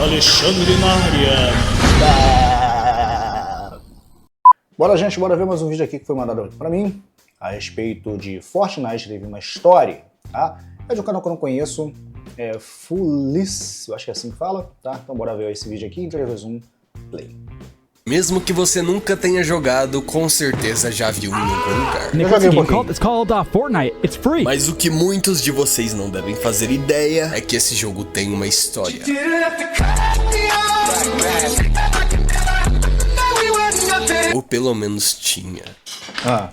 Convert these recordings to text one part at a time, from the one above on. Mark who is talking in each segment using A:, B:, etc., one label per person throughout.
A: Alexandre na área.
B: Bora, gente, bora ver mais um vídeo aqui que foi mandado pra mim a respeito de Fortnite. Teve uma história, tá? É de um canal que eu não conheço, é Fulis, eu acho que é assim que fala, tá? Então bora ver esse vídeo aqui em 3, 2, 1, play.
C: Mesmo que você nunca tenha jogado, com certeza já viu em algum lugar.
B: Eu joguei um pouquinho.
D: It's called Fortnite. It's free.
C: Mas o que muitos de vocês não devem fazer ideia é que esse jogo tem uma história. Ou pelo menos tinha.
B: Ah.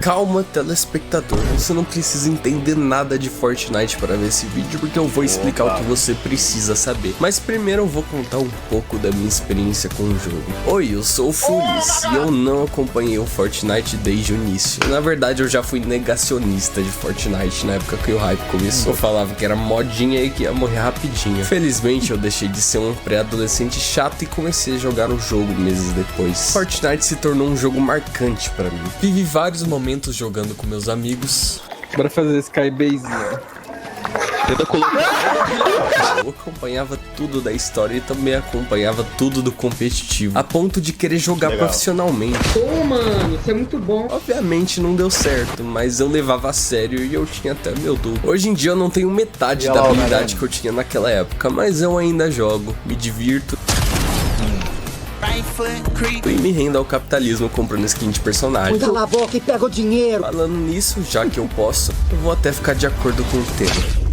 C: Calma, telespectador, você não precisa entender nada de Fortnite para ver esse vídeo, porque eu vou explicar o que você precisa saber. Mas primeiro eu vou contar um pouco da minha experiência com o jogo. Oi, eu sou o Fulis e eu não acompanhei o Fortnite desde o início. Na verdade, eu já fui negacionista de Fortnite na época que o hype começou. Eu falava que era modinha e que ia morrer rapidinho. Felizmente, eu deixei de ser um pré-adolescente chato e comecei a jogar o jogo meses depois. Fortnite se tornou um jogo marcante para mim. Vivi vários momentos jogando com meus amigos.
E: Bora fazer esse Skybasezinho. Tenta colocar.
C: Eu acompanhava tudo da história e também acompanhava tudo do competitivo, a ponto de querer jogar profissionalmente.
F: Pô, mano, isso é muito bom.
C: Obviamente não deu certo, mas eu levava a sério e eu tinha até meu duplo. Hoje em dia eu não tenho metade da habilidade que eu tinha naquela época, mas eu ainda jogo, me divirto e me rendo ao capitalismo comprando skin de personagem.
F: Cala a boca e pega o dinheiro.
C: Falando nisso, já que eu posso, eu vou até ficar de acordo com o tema.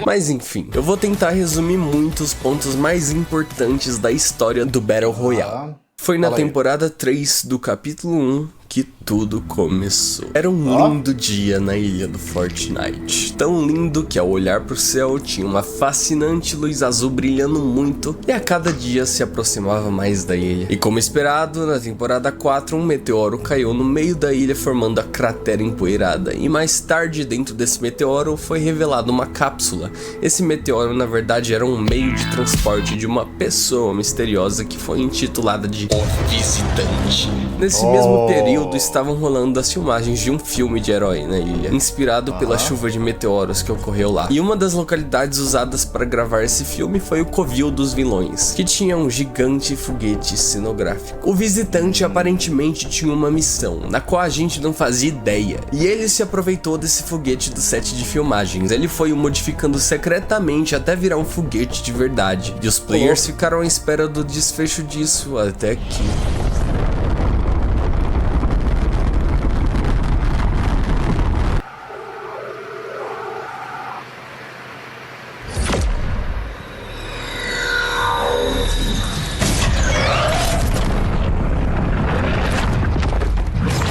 C: Mas enfim, eu vou tentar resumir muitos pontos mais importantes da história do Battle Royale. Foi na temporada 3 do capítulo 1 que tudo começou. Era um lindo dia na ilha do Fortnite. Tão lindo que ao olhar pro céu tinha uma fascinante luz azul brilhando muito e a cada dia se aproximava mais da ilha. E como esperado, na temporada 4 um meteoro caiu no meio da ilha formando a cratera empoeirada. E mais tarde dentro desse meteoro foi revelada uma cápsula. Esse meteoro na verdade era um meio de transporte de uma pessoa misteriosa que foi intitulada de O Visitante. Nesse mesmo período estavam rolando as filmagens de um filme de herói na ilha, inspirado pela chuva de meteoros que ocorreu lá. E uma das localidades usadas para gravar esse filme foi o Covil dos Vilões, que tinha um gigante foguete cenográfico. O Visitante aparentemente tinha uma missão, na qual a gente não fazia ideia, e ele se aproveitou desse foguete do set de filmagens. Ele foi o modificando secretamente até virar um foguete de verdade, e os players ficaram à espera do desfecho disso até aqui.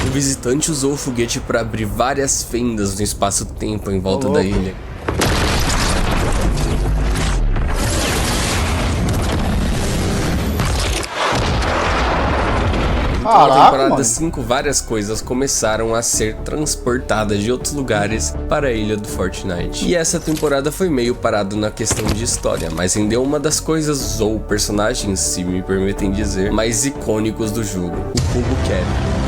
C: O Visitante usou o foguete para abrir várias fendas no espaço-tempo em volta da ilha. Na temporada 5, várias coisas começaram a ser transportadas de outros lugares para a ilha do Fortnite. E essa temporada foi meio parado na questão de história, mas rendeu uma das coisas, ou personagens, se me permitem dizer, mais icônicos do jogo, o Cubo Kevin.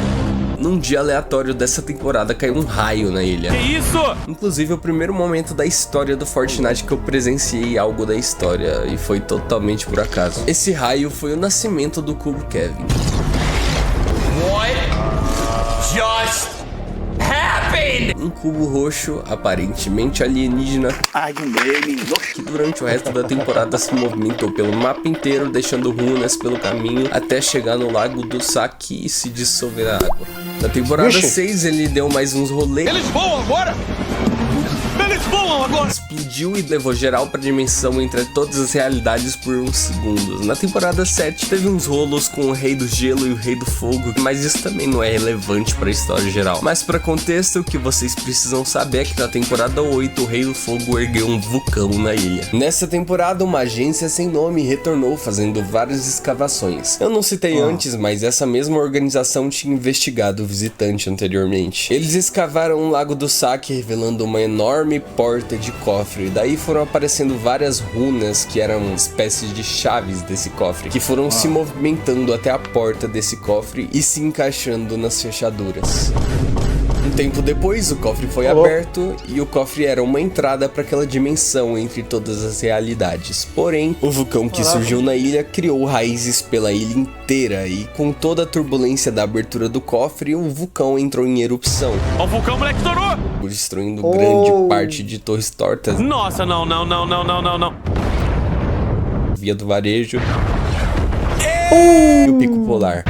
C: Num dia aleatório dessa temporada caiu um raio na ilha. Que isso? Inclusive o primeiro momento da história do Fortnite que eu presenciei algo da história, e foi totalmente por acaso. Esse raio foi o nascimento do Cubo Kevin.
G: Just happened!
C: Um cubo roxo, aparentemente alienígena, que durante o resto da temporada se movimentou pelo mapa inteiro, deixando ruínas pelo caminho até chegar no Lago do Saque e se dissolver na água. Na temporada 6 ele deu mais uns rolês.
G: Eles voam agora! Eles voam agora!
C: Explodiu e levou geral pra dimensão entre todas as realidades por uns segundos. Na temporada 7 teve uns rolos com o Rei do Gelo e o Rei do Fogo, mas isso também não é relevante pra história geral. Mas pra contexto, o que vocês precisam saber é que na temporada 8 o Rei do Fogo ergueu um vulcão na ilha. Nessa temporada uma agência sem nome retornou fazendo várias escavações. Eu não citei antes, mas essa mesma organização tinha investigado o Visitante anteriormente. Eles escavaram um Lago do Saque revelando uma enorme porta de cofre. Daí foram aparecendo várias runas que eram espécies de chaves desse cofre, que foram se movimentando até a porta desse cofre e se encaixando nas fechaduras. Um tempo depois, o cofre foi aberto e o cofre era uma entrada para aquela dimensão entre todas as realidades. Porém, o vulcão que surgiu na ilha criou raízes pela ilha inteira e com toda a turbulência da abertura do cofre, o vulcão entrou em erupção.
G: Ó o vulcão, moleque, estourou!
C: Destruindo grande parte de Torres Tortas.
G: Nossa, não.
C: Via do Varejo e o Pico Polar.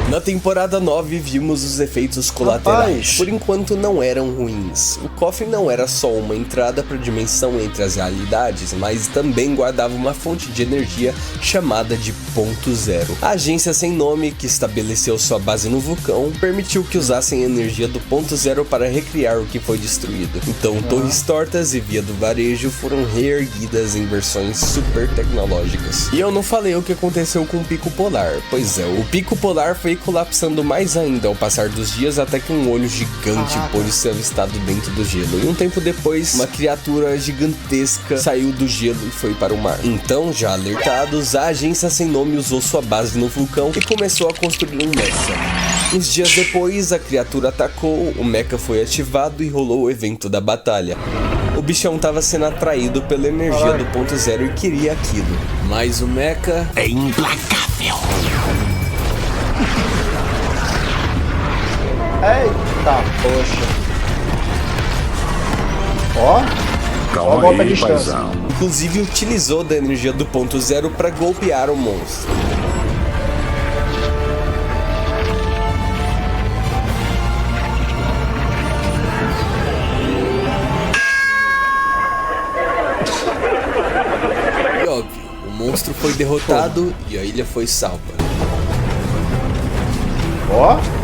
C: Na temporada 9 vimos os efeitos colaterais. Por enquanto não eram ruins. O cofre não era só uma entrada para a dimensão entre as realidades, mas também guardava uma fonte de energia chamada de ponto zero. A agência sem nome, que estabeleceu sua base no vulcão, permitiu que usassem a energia do ponto zero para recriar o que foi destruído. Então Torres Tortas e Via do Varejo foram reerguidas em versões super tecnológicas. E eu não falei o que aconteceu com o Pico Polar. Pois é, o Pico Polar foi colapsando mais ainda ao passar dos dias, até que um olho gigante pôde ser avistado dentro do gelo. E um tempo depois, uma criatura gigantesca saiu do gelo e foi para o mar. Então, já alertados, a agência sem nome usou sua base no vulcão e começou a construir um mecha. Uns dias depois, a criatura atacou, o mecha foi ativado e rolou o evento da batalha. O bichão estava sendo atraído pela energia do ponto zero e queria aquilo. Mas o mecha é implacável.
B: Eita, poxa. Ó, golpe à distância.
C: Inclusive utilizou da energia do ponto zero para golpear o monstro. E óbvio, o monstro foi derrotado e a ilha foi salva.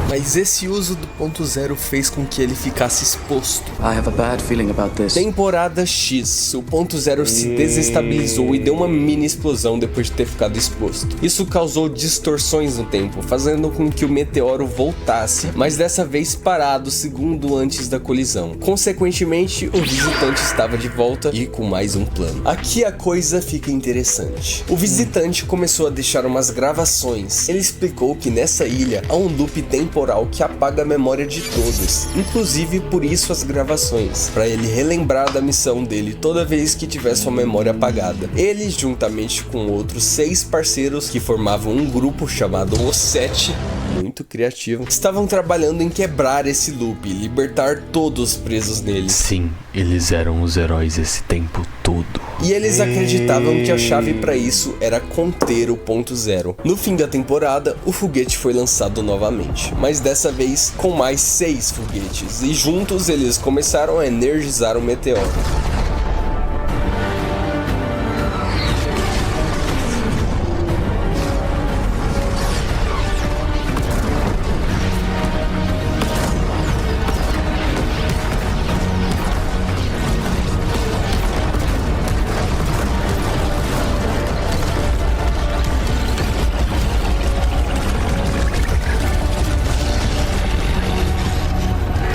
C: Mas esse uso do ponto zero fez com que ele ficasse exposto.
H: I have a bad feeling about this.
C: Temporada X, o ponto zero se desestabilizou e deu uma mini explosão depois de ter ficado exposto. Isso causou distorções no tempo, fazendo com que o meteoro voltasse, mas dessa vez parado segundo antes da colisão. Consequentemente, o visitante estava de volta e com mais um plano. Aqui a coisa fica interessante. O visitante começou a deixar umas gravações. Ele explicou que nessa ilha há um loop temporal que apaga a memória de todos, inclusive por isso as gravações, para ele relembrar da missão dele toda vez que tiver sua memória apagada. Ele, juntamente com outros 6 parceiros que formavam um grupo chamado Os 7, muito criativo, estavam trabalhando em quebrar esse loop e libertar todos presos nele.
I: Sim, eles eram os heróis esse tempo todo.
C: E eles acreditavam que a chave para isso era conter o ponto zero. No fim da temporada, o foguete foi lançado novamente, mas dessa vez com mais 6 foguetes, e juntos eles começaram a energizar o meteoro.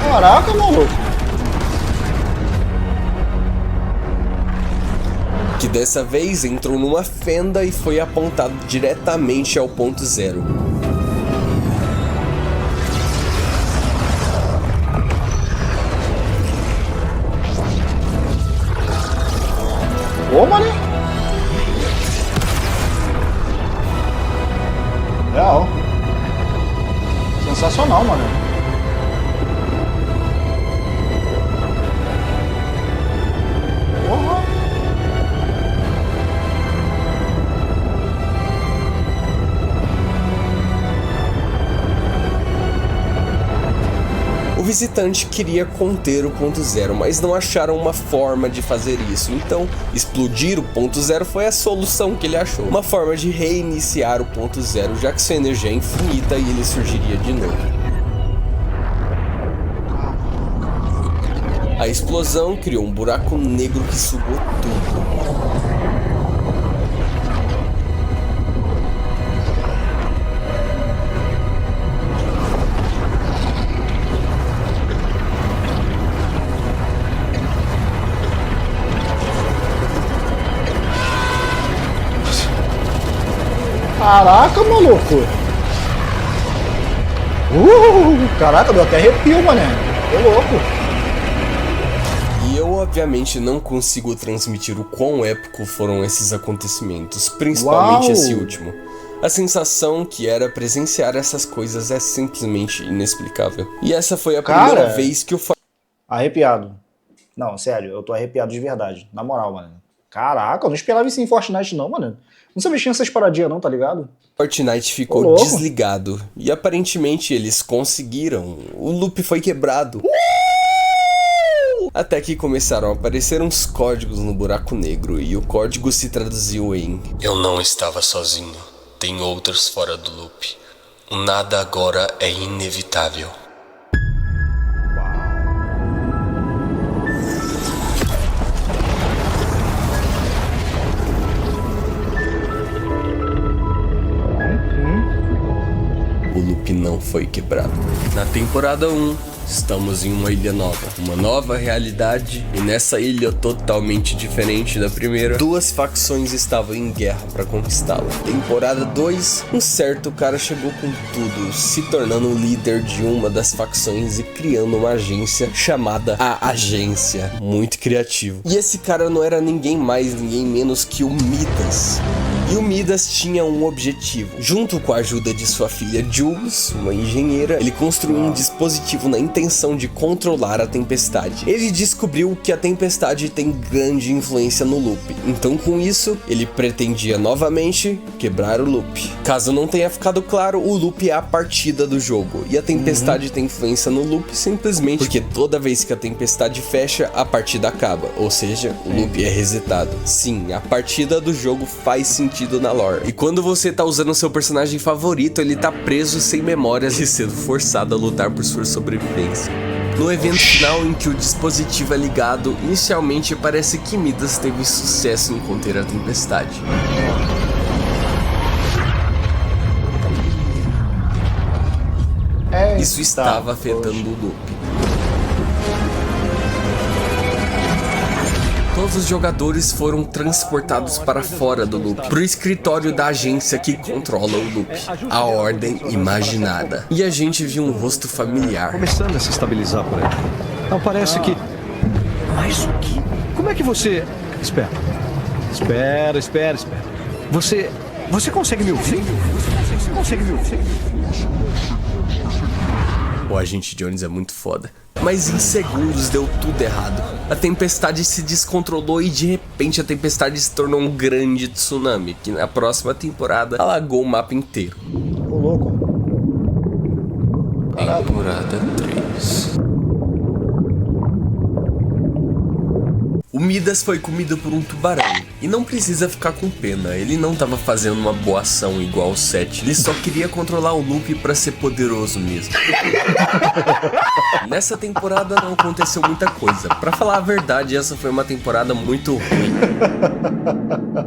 B: Caraca, maluco.
C: Que dessa vez entrou numa fenda e foi apontado diretamente ao ponto zero.
B: Ô, mané. Real. Sensacional, mano.
C: O visitante queria conter o ponto zero, mas não acharam uma forma de fazer isso. Então, explodir o ponto zero foi a solução que ele achou. Uma forma de reiniciar o ponto zero, já que sua energia é infinita e ele surgiria de novo. A explosão criou um buraco negro que sugou tudo.
B: Caraca, maluco. Caraca, deu até arrepio, mané. Tô louco.
C: E eu, obviamente, não consigo transmitir o quão épico foram esses acontecimentos, principalmente esse último. A sensação que era presenciar essas coisas é simplesmente inexplicável. E essa foi a primeira vez que eu
B: arrepiado. Não, sério, eu tô arrepiado de verdade. Na moral, mano. Caraca, eu não esperava isso em Fortnite não, mano. Não sabia que tinha essas paradinhas não, tá ligado?
C: Fortnite ficou desligado. E aparentemente eles conseguiram. O loop foi quebrado. Até que começaram a aparecer uns códigos no buraco negro. E o código se traduziu em: eu não estava sozinho. Tem outros fora do loop. O nada agora é inevitável. O loop não foi quebrado. Na temporada 1, estamos em uma ilha nova, uma nova realidade, e nessa ilha totalmente diferente da primeira, duas facções estavam em guerra para conquistá-la. Temporada 2, um certo cara chegou com tudo, se tornando o líder de uma das facções e criando uma agência chamada A Agência. Muito criativo. E esse cara não era ninguém mais, ninguém menos que o Midas. E o Midas tinha um objetivo. Junto com a ajuda de sua filha Jules, uma engenheira, ele construiu um dispositivo na intenção de controlar a tempestade. Ele descobriu que a tempestade tem grande influência no loop. Então, com isso, ele pretendia novamente quebrar o loop. Caso não tenha ficado claro, o loop é a partida do jogo. E a tempestade tem influência no loop simplesmente porque toda vez que a tempestade fecha, a partida acaba. Ou seja, o loop é resetado. Sim, a partida do jogo faz sentido na lore. E quando você tá usando seu personagem favorito, ele tá preso sem memórias e sendo forçado a lutar por sua sobrevivência. No evento final em que o dispositivo é ligado, inicialmente parece que Midas teve sucesso em conter a tempestade. Isso estava afetando o loop. Todos os jogadores foram transportados para fora do loop, para o escritório da agência que controla o loop, a Ordem Imaginada. E a gente viu um rosto familiar.
J: Começando a se estabilizar por aí. Não parece que... Mas o que? Como é que você... Espera. Você consegue me ouvir? Você consegue me ouvir?
C: O agente Jones é muito foda. Mas em segundos deu tudo errado. A tempestade se descontrolou e de repente a tempestade se tornou um grande tsunami, que na próxima temporada alagou o mapa inteiro.
B: Ô, louco.
C: Temporada 3. O Midas foi comido por um tubarão. E não precisa ficar com pena, ele não tava fazendo uma boa ação igual o Seth, ele só queria controlar o loop pra ser poderoso mesmo. Nessa temporada não aconteceu muita coisa, pra falar a verdade, essa foi uma temporada muito ruim.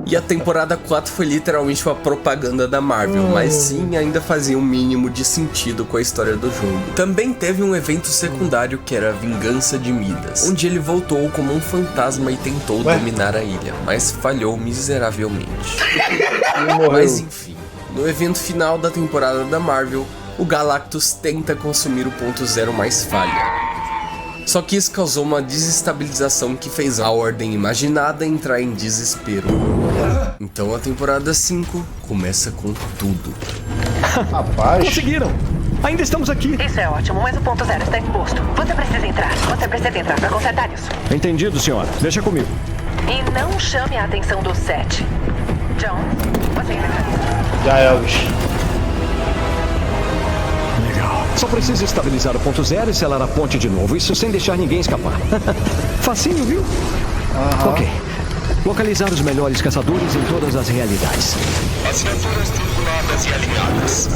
C: E a temporada 4 foi literalmente uma propaganda da Marvel, mas sim, ainda fazia um mínimo de sentido com a história do jogo. Também teve um evento secundário que era a Vingança de Midas, onde ele voltou como um fantasma e tentou dominar a ilha, mas falhou miseravelmente. Mas enfim, no evento final da temporada da Marvel, o Galactus tenta consumir o ponto zero, mas falha. Só que isso causou uma desestabilização que fez a Ordem Imaginada entrar em desespero. Então a temporada 5 começa com tudo.
B: Rapaz.
J: Conseguiram! Ainda estamos aqui.
K: Isso é ótimo, mas o ponto zero está exposto. Você precisa entrar para consertar isso.
J: Entendido, senhora. Deixa comigo.
K: E não chame a atenção do Seth. John, você ainda está.
B: Já Elvis.
J: Legal. Só precisa estabilizar o ponto zero e selar a ponte de novo. Isso sem deixar ninguém escapar. Facinho, viu? Ok. Localizar os melhores caçadores em todas as realidades.
L: Assinaturas tripuladas e alinhadas.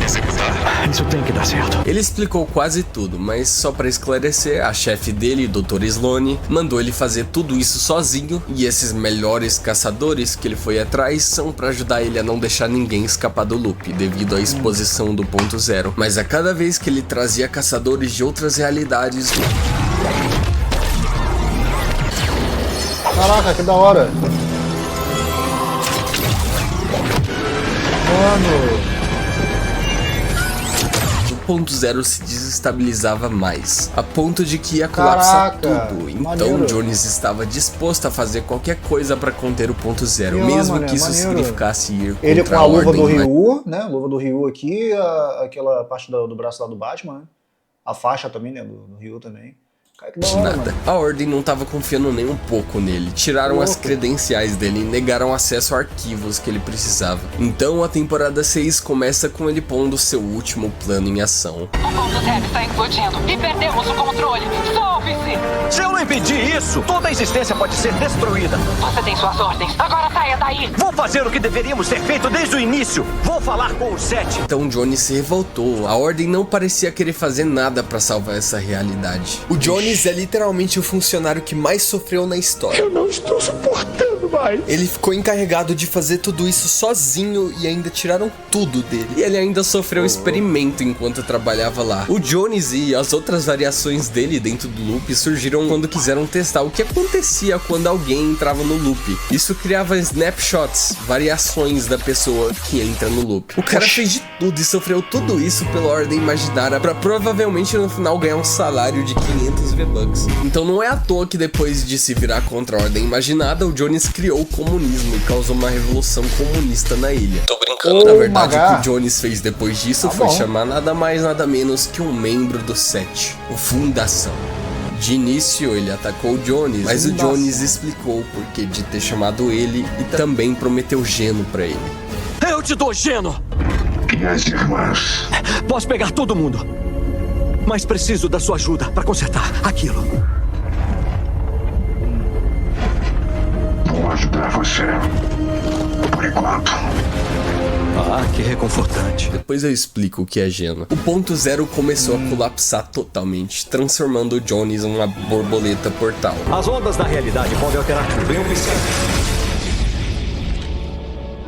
L: Executar.
J: Isso tem que dar certo.
C: Ele explicou quase tudo, mas só pra esclarecer, a chefe dele, Dr. Sloane, mandou ele fazer tudo isso sozinho, e esses melhores caçadores que ele foi atrás são pra ajudar ele a não deixar ninguém escapar do loop, devido à exposição do ponto zero. Mas a cada vez que ele trazia caçadores de outras realidades...
B: Caraca, que da hora. Mano.
C: O ponto zero se desestabilizava mais, a ponto de que ia colapsar tudo. Então
B: maneiro.
C: Jones estava disposto a fazer qualquer coisa para conter o ponto zero, mesmo que isso significasse ir contra
B: ele com a luva do
C: ordem,
B: Ryu, né? A luva do Ryu aqui, aquela parte do braço lá do Batman, né? A faixa também, né? Do Ryu também. Cara, que da hora,
C: nada.
B: mano.
C: A Ordem não estava confiando nem um pouco nele. Tiraram as credenciais dele e negaram acesso a arquivos que ele precisava. Então a temporada 6 começa com ele pondo seu último plano em ação.
K: O ponto zero está implodindo e perdemos o controle. Salve-se!
J: Se eu não impedir isso, toda a existência pode ser destruída.
K: Você tem suas ordens. Agora saia daí.
J: Vou fazer o que deveríamos ter feito desde o início. Vou falar com o 7.
C: Então Johnny se revoltou. A Ordem não parecia querer fazer nada para salvar essa realidade. O Johnny é literalmente o funcionário que mais sofreu na história.
L: Eu não estou suportando mais.
C: Ele ficou encarregado de fazer tudo isso sozinho e ainda tiraram tudo dele. E ele ainda sofreu um experimento enquanto trabalhava lá. O Jones e as outras variações dele dentro do loop surgiram quando quiseram testar o que acontecia quando alguém entrava no loop. Isso criava snapshots, variações da pessoa que entra no loop. O cara fez de tudo e sofreu tudo isso pela Ordem Imaginária pra provavelmente no final ganhar um salário de 500 V-Bucks. Então não é à toa que depois de se virar contra a Ordem Imaginada, o Jones criou o comunismo e causou uma revolução comunista na ilha. Tô brincando. Na verdade, o que o Jones fez depois disso foi chamar nada mais nada menos que um membro do 7, o Fundação. De início ele atacou o Jones, mas o Jones explicou o porquê de ter chamado ele e também prometeu geno pra ele.
J: Eu te dou geno!
L: E as irmãs?
J: Posso pegar todo mundo, mas preciso da sua ajuda para consertar aquilo.
L: Vou ajudar você. Por enquanto.
J: Ah, que reconfortante.
C: Depois eu explico o que é geno. O ponto zero começou a colapsar totalmente, transformando o Jones em uma borboleta portal.
J: As ondas da realidade podem alterar tudo em um piscar.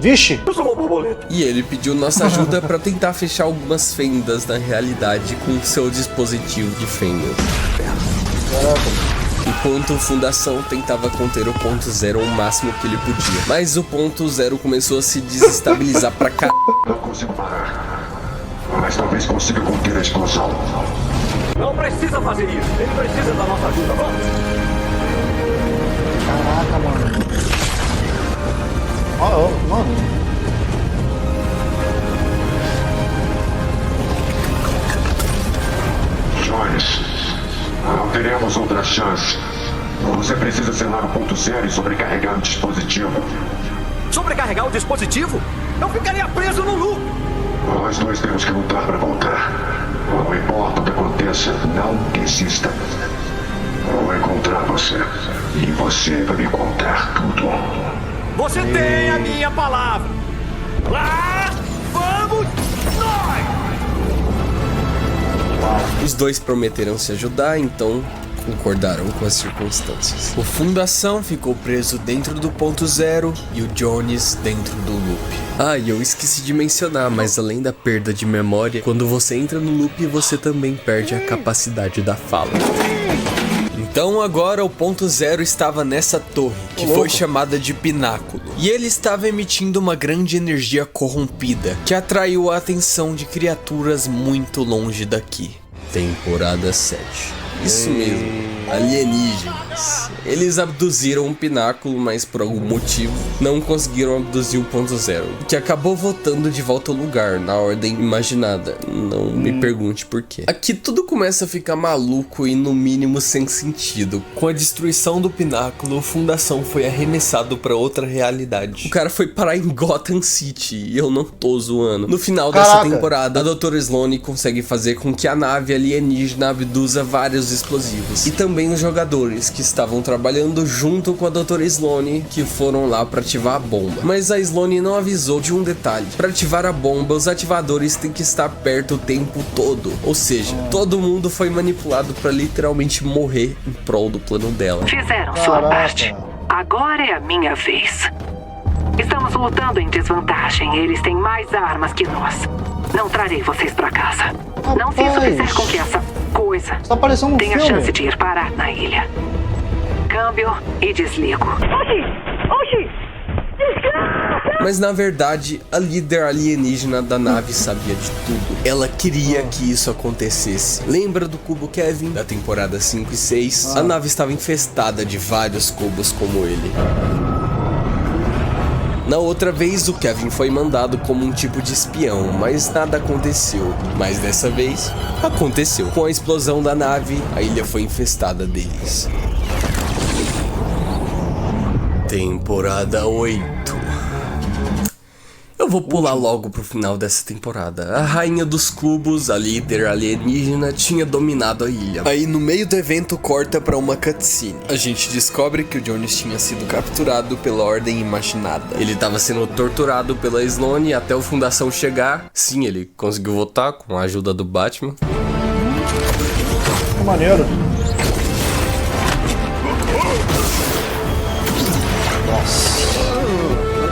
B: Vixe!
J: Eu sou uma borboleta.
C: E ele pediu nossa ajuda para tentar fechar algumas fendas na realidade com seu dispositivo de fenda. Enquanto a Fundação tentava conter o ponto zero ao máximo que ele podia. Mas o ponto zero começou a se desestabilizar pra cá.
L: Não consigo parar. Mas talvez consiga conter a explosão.
J: Não precisa fazer isso. Ele precisa da nossa ajuda. Vamos.
B: Caraca, mano. Mano.
L: Jones, não teremos outra chance. Você precisa selar o ponto zero e sobrecarregar o dispositivo.
J: Sobrecarregar o dispositivo? Eu ficaria preso no loop.
L: Nós dois temos que lutar para voltar. Não importa o que aconteça, não desista. Vou encontrar você. E você vai me contar tudo.
J: Você tem a minha palavra. Lá vamos nós!
C: Os dois prometeram se ajudar, então concordaram com as circunstâncias. O Fundação ficou preso dentro do ponto zero e o Jones dentro do loop. Ah, e eu esqueci de mencionar, mas além da perda de memória, quando você entra no loop, você também perde a capacidade da fala. Então agora o ponto zero estava nessa torre, que foi chamada de Pináculo. E ele estava emitindo uma grande energia corrompida, que atraiu a atenção de criaturas muito longe daqui. Temporada 7. Isso mesmo, alienígenas. Eles abduziram o Pináculo, mas por algum motivo não conseguiram abduzir o ponto zero, que acabou voltando de volta ao lugar, na ordem imaginada. Não me pergunte por quê. Aqui tudo começa a ficar maluco e no mínimo sem sentido. Com a destruição do Pináculo, a Fundação foi arremessado para outra realidade. O cara foi parar em Gotham City, e eu não tô zoando. No final dessa temporada, a Dra. Sloane consegue fazer com que a nave alienígena abduza vários explosivos. E também os jogadores que estavam trabalhando junto com a Dra. Sloane, que foram lá para ativar a bomba. Mas a Sloane não avisou de um detalhe. Para ativar a bomba, os ativadores têm que estar perto o tempo todo. Ou seja, todo mundo foi manipulado para literalmente morrer em prol do plano dela.
K: Fizeram sua parte. Agora é a minha vez. Estamos lutando em desvantagem. Eles têm mais armas que nós. Não trarei vocês pra casa. Não se isso fizer com que essa coisa tenha a chance de ir parar na ilha. Câmbio e desligo.
M: Oxi! Desgraça!
C: Mas na verdade, a líder alienígena da nave sabia de tudo. Ela queria que isso acontecesse. Lembra do cubo Kevin, da temporada 5 e 6? A nave estava infestada de vários cubos como ele. Na outra vez, o Kevin foi mandado como um tipo de espião, mas nada aconteceu. Mas dessa vez, aconteceu. Com a explosão da nave, a ilha foi infestada deles. Temporada 8. Eu vou pular logo pro final dessa temporada. A rainha dos cubos, a líder alienígena, tinha dominado a ilha. Aí no meio do evento corta pra uma cutscene. A gente descobre que o Jones tinha sido capturado pela Ordem Imaginada. Ele tava sendo torturado pela Sloane até o Fundação chegar. Sim, ele conseguiu voltar com a ajuda do Batman.
B: Maneiro.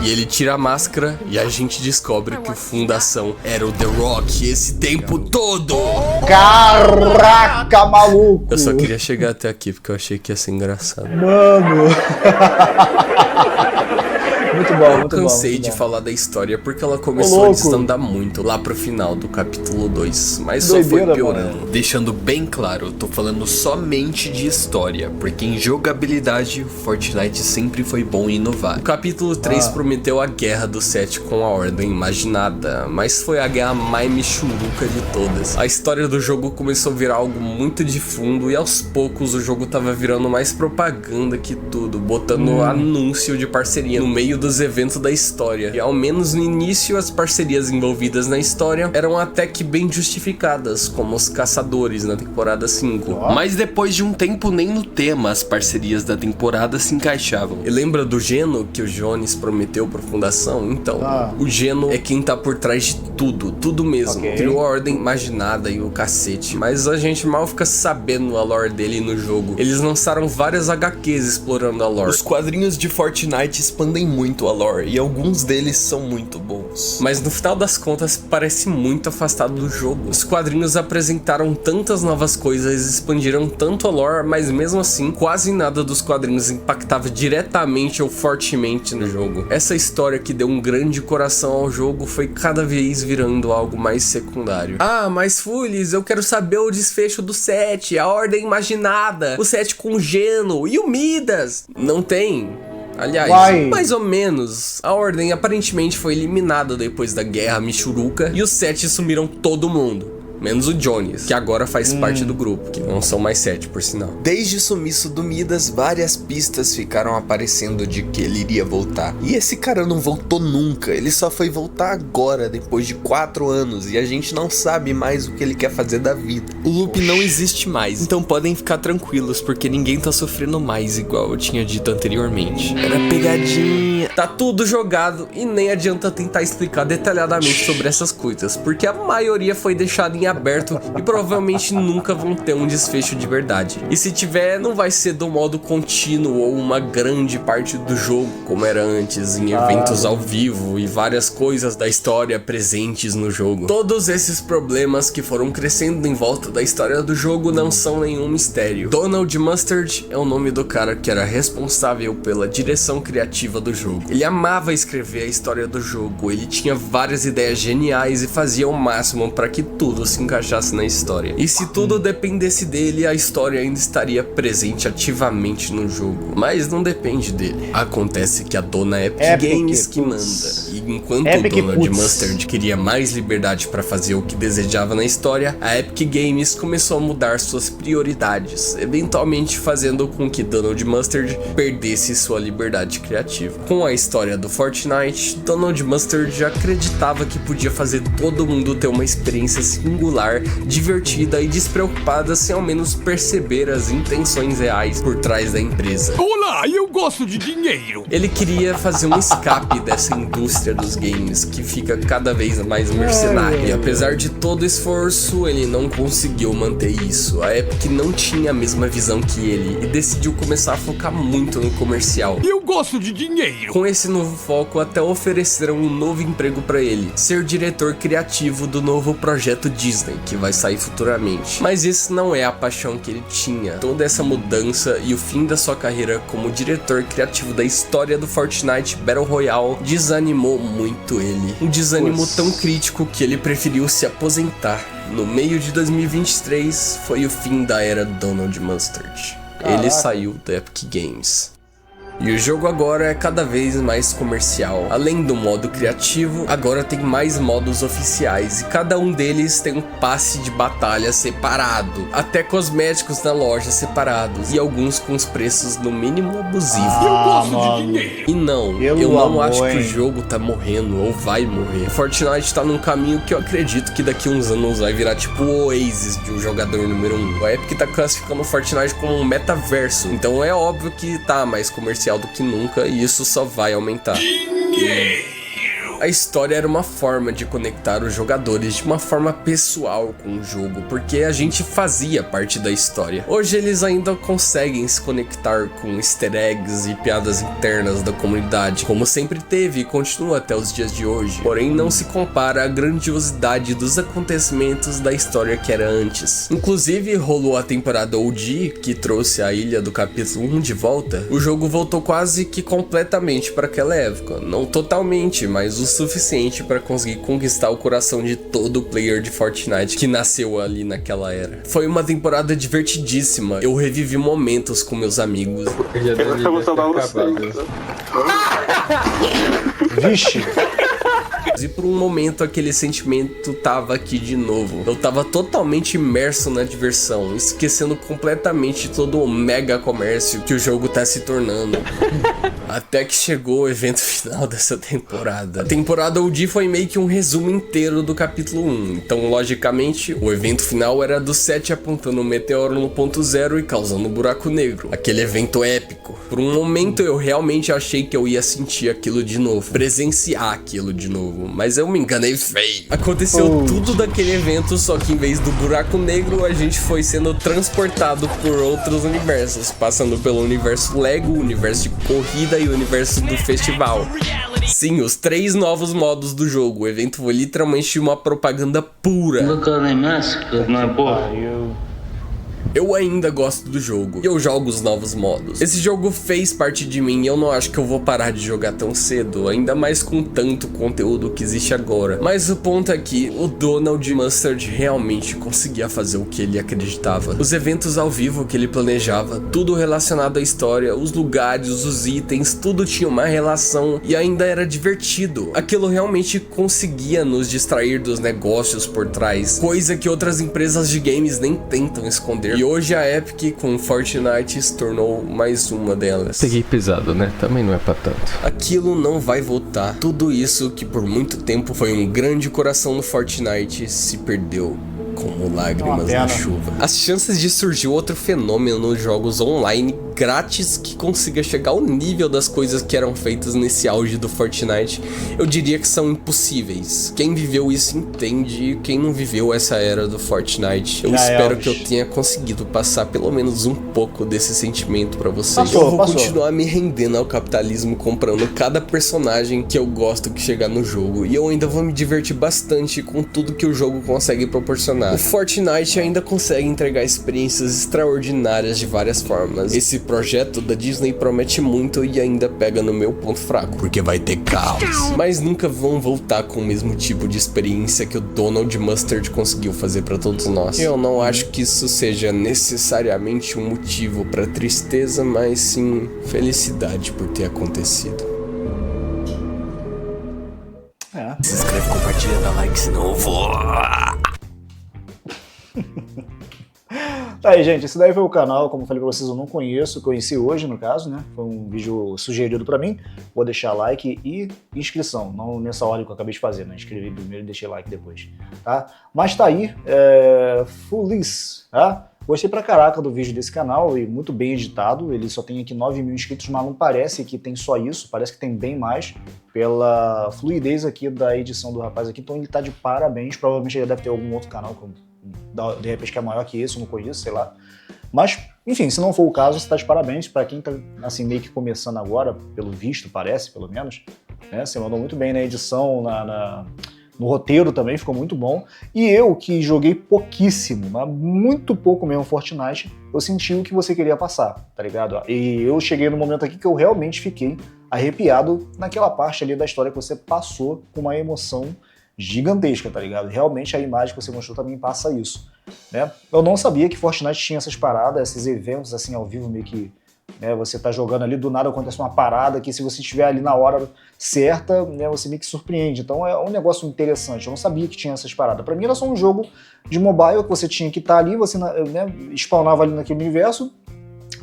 C: E ele tira a máscara e a gente descobre que o Fundação era o The Rock esse tempo todo.
B: Caraca, maluco!
C: Eu só queria chegar até aqui porque eu achei que ia ser engraçado.
B: Mano! Muito bom, muito bom.
C: Eu cansei de falar da história porque ela começou a desandar muito lá pro final do capítulo 2, mas só foi piorando. Mano. Deixando bem claro, eu tô falando somente de história, porque em jogabilidade, Fortnite sempre foi bom e inovar. O capítulo 3 prometeu a guerra do 7 com a Ordem Imaginada, mas foi a guerra mais michuruca de todas. A história do jogo começou a virar algo muito de fundo e aos poucos o jogo tava virando mais propaganda que tudo, botando anúncio de parceria no meio dos eventos da história. E ao menos no início as parcerias envolvidas na história eram até que bem justificadas, como os caçadores na temporada 5. Mas depois de um tempo nem no tema as parcerias da temporada se encaixavam. E lembra do Geno que o Jones prometeu pra Fundação? Então, o Geno é quem tá por trás de tudo mesmo. Criou a Ordem Imaginada e o cacete. Mas a gente mal fica sabendo a lore dele no jogo. Eles lançaram várias HQs explorando a lore. Os quadrinhos de Fortnite expandem muito a lore e alguns deles são muito bons. Mas no final das contas parece muito afastado do jogo. Os quadrinhos apresentaram tantas novas coisas, expandiram tanto a lore, mas mesmo assim quase nada dos quadrinhos impactava diretamente ou fortemente no jogo. Essa história que deu um grande coração ao jogo foi cada vez virando algo mais secundário. Ah, mas Fulis, eu quero saber o desfecho do 7, a Ordem Imaginada, o 7 com Geno e o Midas. Não tem. Aliás, mais ou menos. A Ordem aparentemente foi eliminada depois da guerra Michuruca e os 7 sumiram todo mundo. Menos o Jones, que agora faz parte do grupo, que não são mais 7, por sinal. Desde o sumiço do Midas, várias pistas ficaram aparecendo de que ele iria voltar. E esse cara não voltou nunca, ele só foi voltar agora, depois de 4 anos, e a gente não sabe mais o que ele quer fazer da vida. O loop não existe mais, então podem ficar tranquilos, porque ninguém tá sofrendo mais, igual eu tinha dito anteriormente. Era pegadinha. Tá tudo jogado e nem adianta tentar explicar detalhadamente sobre essas coisas, porque a maioria foi deixada em aberto e provavelmente nunca vão ter um desfecho de verdade. E se tiver, não vai ser do modo contínuo ou uma grande parte do jogo, como era antes, em eventos ao vivo e várias coisas da história presentes no jogo. Todos esses problemas que foram crescendo em volta da história do jogo não são nenhum mistério. Donald Mustard é o nome do cara que era responsável pela direção criativa do jogo. Ele amava escrever a história do jogo, ele tinha várias ideias geniais e fazia o máximo para que tudo se encaixasse na história. E se tudo dependesse dele, a história ainda estaria presente ativamente no jogo. Mas não depende dele. Acontece que a dona Epic Games que manda. E enquanto o Donald Mustard queria mais liberdade para fazer o que desejava na história, a Epic Games começou a mudar suas prioridades, eventualmente fazendo com que Donald Mustard perdesse sua liberdade criativa. Com a história do Fortnite, Donald Mustard acreditava que podia fazer todo mundo ter uma experiência singular, divertida e despreocupada sem ao menos perceber as intenções reais por trás da empresa.
G: Olá, eu gosto de dinheiro!
C: Ele queria fazer um escape dessa indústria dos games que fica cada vez mais mercenária. E apesar de todo o esforço, ele não conseguiu manter isso. A Epic não tinha a mesma visão que ele e decidiu começar a focar muito no comercial.
G: Eu gosto de dinheiro!
C: Com esse novo foco, até ofereceram um novo emprego para ele, ser diretor criativo do novo projeto Disney, Disney, que vai sair futuramente. Mas isso não é a paixão que ele tinha. Toda essa mudança e o fim da sua carreira como diretor criativo da história do Fortnite Battle Royale desanimou muito ele. Um desânimo tão crítico que ele preferiu se aposentar. No meio de 2023 foi o fim da era Donald Mustard. Ele saiu da Epic Games. E o jogo agora é cada vez mais comercial. Além do modo criativo, agora tem mais modos oficiais e cada um deles tem um passe de batalha separado, até cosméticos na loja separados e alguns com os preços no mínimo abusivos.
A: Eu gosto de dinheiro.
C: E não, eu não acho que o jogo tá morrendo ou vai morrer. Fortnite tá num caminho que eu acredito que daqui uns anos vai virar tipo o Oasis de um jogador número 1. A Epic tá classificando o Fortnite como um metaverso, então é óbvio que tá mais comercial do que nunca e isso só vai aumentar. A história era uma forma de conectar os jogadores de uma forma pessoal com o jogo, porque a gente fazia parte da história. Hoje eles ainda conseguem se conectar com easter eggs e piadas internas da comunidade, como sempre teve e continua até os dias de hoje. Porém, não se compara à grandiosidade dos acontecimentos da história que era antes. Inclusive, rolou a temporada OG, que trouxe a ilha do capítulo 1 de volta. O jogo voltou quase que completamente para aquela época. Não totalmente, mas o suficiente para conseguir conquistar o coração de todo player de Fortnite que nasceu ali naquela era. Foi uma temporada divertidíssima. Eu revivi momentos com meus amigos.
B: Vixe!
C: E por um momento aquele sentimento tava aqui de novo. Eu tava totalmente imerso na diversão, esquecendo completamente todo o mega comércio que o jogo tá se tornando. Até que chegou o evento final dessa temporada. A temporada OG foi meio que um resumo inteiro do capítulo 1. Então, logicamente, o evento final era do 7 apontando um meteoro no ponto zero e causando um buraco negro. Aquele evento épico. Por um momento eu realmente achei que eu ia sentir aquilo de novo, presenciar aquilo de novo, mas eu me enganei feio. Aconteceu tudo daquele evento, só que em vez do buraco negro, a gente foi sendo transportado por outros universos, passando pelo universo Lego, o universo de corrida e o universo do festival. Sim, os 3 novos modos do jogo. O evento foi literalmente uma propaganda pura. Eu ainda gosto do jogo e eu jogo os novos modos. Esse jogo fez parte de mim e eu não acho que eu vou parar de jogar tão cedo, ainda mais com tanto conteúdo que existe agora. Mas o ponto é que o Donald Mustard realmente conseguia fazer o que ele acreditava. Os eventos ao vivo que ele planejava, tudo relacionado à história, os lugares, os itens, tudo tinha uma relação e ainda era divertido. Aquilo realmente conseguia nos distrair dos negócios por trás, coisa que outras empresas de games nem tentam esconder. E hoje a Epic com Fortnite se tornou mais uma delas.
I: Peguei pesado, né? Também não é pra tanto.
C: Aquilo não vai voltar. Tudo isso que por muito tempo foi um grande coração no Fortnite se perdeu como lágrimas na chuva. As chances de surgir outro fenômeno nos jogos online grátis que consiga chegar ao nível das coisas que eram feitas nesse auge do Fortnite, eu diria que são impossíveis. Quem viveu isso entende, e quem não viveu essa era do Fortnite, eu espero que eu tenha conseguido passar pelo menos um pouco desse sentimento pra vocês. Eu vou continuar me rendendo ao capitalismo, comprando cada personagem que eu gosto que chegar no jogo, e eu ainda vou me divertir bastante com tudo que o jogo consegue proporcionar. O Fortnite ainda consegue entregar experiências extraordinárias de várias formas. Esse projeto da Disney promete muito e ainda pega no meu ponto fraco, porque vai ter caos. Mas nunca vão voltar com o mesmo tipo de experiência que o Donald Mustard conseguiu fazer pra todos nós. Eu não acho que isso seja necessariamente um motivo pra tristeza, mas sim felicidade por ter acontecido. Se inscreve, compartilha, dá like, senão eu vou...
B: Tá aí, gente, esse daí foi o canal, como eu falei pra vocês, eu não conheço, conheci hoje no caso, né, foi um vídeo sugerido pra mim, vou deixar like e inscrição, não nessa ordem que eu acabei de fazer, né, inscrevi primeiro e deixei like depois, tá? Mas tá aí, Fulis, tá? Gostei pra caraca do vídeo desse canal e muito bem editado, ele só tem aqui 9 mil inscritos, mas não parece que tem só isso, parece que tem bem mais, pela fluidez aqui da edição do rapaz aqui, então ele tá de parabéns, provavelmente ele deve ter algum outro canal de repente que é maior que esse, eu não conheço, sei lá. Mas, enfim, se não for o caso, você tá de parabéns. Pra quem tá, assim, meio que começando agora, pelo visto, parece, pelo menos, né? Você mandou muito bem na edição, No roteiro também ficou muito bom. E eu, que joguei pouquíssimo, mas muito pouco mesmo Fortnite, eu senti o que você queria passar, tá ligado? E eu cheguei no momento aqui que eu realmente fiquei arrepiado naquela parte ali da história que você passou com uma emoção gigantesca, tá ligado? Realmente a imagem que você mostrou também passa isso, né? Eu não sabia que Fortnite tinha essas paradas, esses eventos assim ao vivo meio que... você tá jogando ali, do nada acontece uma parada que se você estiver ali na hora certa, né, você meio que surpreende. Então é um negócio interessante. Eu não sabia que tinha essas paradas. Pra mim era só um jogo de mobile que você tinha que estar ali, você spawnava ali naquele universo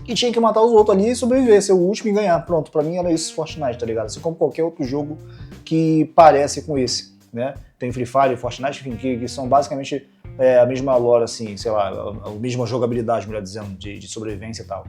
B: e tinha que matar os outros ali e sobreviver, ser o último e ganhar. Pronto, pra mim era isso Fortnite, tá ligado? Assim como qualquer outro jogo que parece com esse, né? Tem Free Fire e Fortnite, enfim, que são basicamente a mesma lore, assim, sei lá, a mesma jogabilidade, melhor dizendo, de sobrevivência e tal.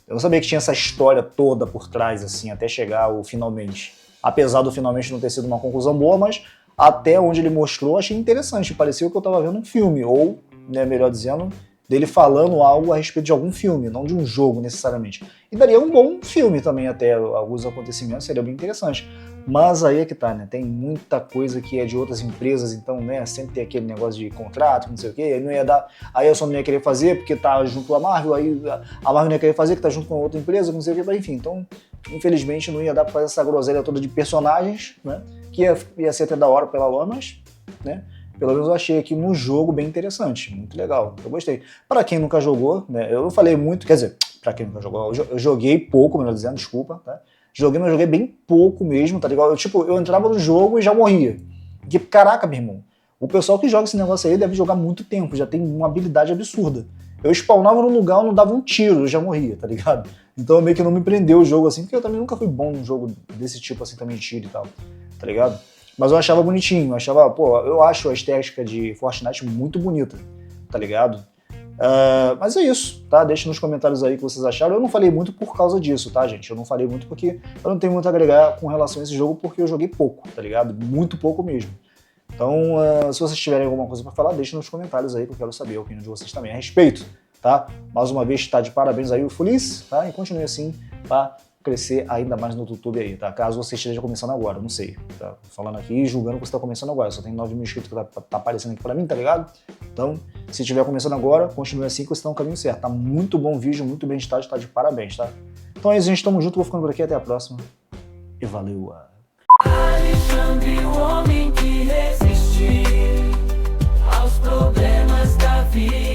B: Eu não sabia que tinha essa história toda por trás, assim, até chegar ao finalmente. Apesar do finalmente não ter sido uma conclusão boa, mas até onde ele mostrou, achei interessante. Parecia que eu tava vendo um filme, ou, né, melhor dizendo, dele falando algo a respeito de algum filme, não de um jogo necessariamente. E daria um bom filme também, até alguns acontecimentos, seria bem interessante. Mas aí é que tá, né? Tem muita coisa que é de outras empresas, então, né, sempre tem aquele negócio de contrato, não sei o quê, aí não ia dar, aí eu só não ia querer fazer porque tá junto à Marvel, aí a Marvel não ia querer fazer que tá junto com outra empresa, não sei o quê, mas enfim, então, infelizmente não ia dar pra fazer essa groselha toda de personagens, né, que ia ser até da hora pela lore, mas, né, pelo menos eu achei aqui no jogo bem interessante, muito legal, eu gostei. Pra quem nunca jogou, né, eu não falei muito, quer dizer, pra quem nunca jogou, eu joguei pouco, melhor dizendo, desculpa, tá? Joguei, mas eu joguei bem pouco mesmo, tá ligado? Eu entrava no jogo e já morria. Porque, caraca, meu irmão, o pessoal que joga esse negócio aí deve jogar muito tempo, já tem uma habilidade absurda. Eu spawnava no lugar, eu não dava um tiro, eu já morria, tá ligado? Então meio que não me prendeu o jogo assim, porque eu também nunca fui bom num jogo desse tipo assim, também tiro e tal, tá ligado? Mas eu achava bonitinho, eu acho a estética de Fortnite muito bonita, tá ligado? Mas é isso, tá? Deixa nos comentários aí o que vocês acharam. Eu não falei muito por causa disso, tá, gente? Eu não falei muito porque eu não tenho muito a agregar com relação a esse jogo, porque eu joguei pouco, tá ligado? Muito pouco mesmo. Então, se vocês tiverem alguma coisa pra falar, deixa nos comentários aí que eu quero saber a opinião de vocês também a respeito, tá? Mais uma vez, tá de parabéns aí o Fulis, tá? E continue assim, tá? Crescer ainda mais no YouTube aí, tá? Caso você esteja começando agora, não sei, tá? Falando aqui e julgando que você tá começando agora, só tem 9 mil inscritos que tá aparecendo aqui pra mim, tá ligado? Então, se estiver começando agora, continue assim que você tá no caminho certo, tá? Muito bom vídeo, muito bem editado, tá de parabéns, tá? Então é isso, gente, tamo junto, vou ficando por aqui, até a próxima, e valeu!
M: Alexandre, o homem que resistiu aos problemas da vida.